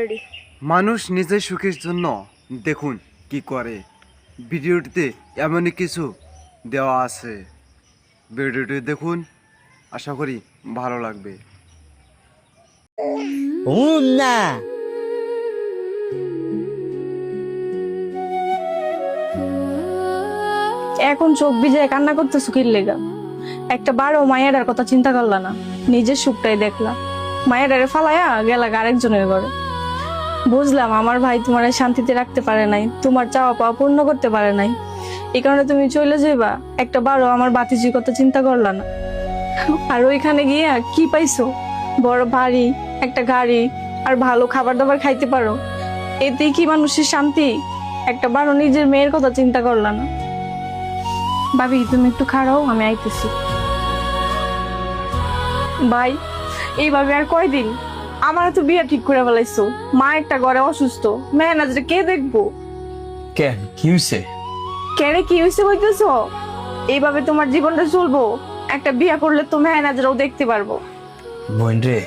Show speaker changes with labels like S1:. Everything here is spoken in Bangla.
S1: রেডি।
S2: মানুষ নিজের সুখের জন্য দেখুন কি করে। ভিডিওটিতে এমনই কিছু দেওয়া আছে, ভিডিওটি দেখুন, আশা করি ভালো লাগবে।
S3: না
S4: এখন চোখ ভিজে কান্না করতেছো কি লেগা? একটা বারো মায়েরার কথা চিন্তা করলা না, নিজের সুখটাই দেখলা। মায়েরারে ফালাইয়া গেলা আরেকজনের ঘরে। বুঝলাম আমার ভাই তোমার শান্তিতে রাখতে পারে নাই, তোমার চাওয়া পাওয়া পূর্ণ করতে পারে নাই, এই কারণে তুমি চলে যাইবা। একটা বারো আমার বাতিজির কথা চিন্তা করলা না। আর ওইখানে গিয়া কি পাইছো? বড় বাড়ি, একটা গাড়ি, আর ভালো খাবার দাবার খাইতে পারো। এতেই কি মানুষের শান্তি? একটা বারো নিজের মেয়ের কথা চিন্তা করলা না। ভাবি তুমি একটু খাড়াও, আমি আইতেছি। ভাই এইভাবে আর কয়দিন? আমার তো বিয়ে ঠিক করে ফেলাইছো, মা একটা ঘরে অসুস্থ, মেহনাজরে কে দেখবো?
S3: কেন কি হইছে?
S4: কেন কি হয়েছে বলতেছো? এইভাবে তোমার জীবনটা চলবো? একটা বিয়ে করলে তো মেহনাজরাও দেখতে পারবো।
S3: বোন রে,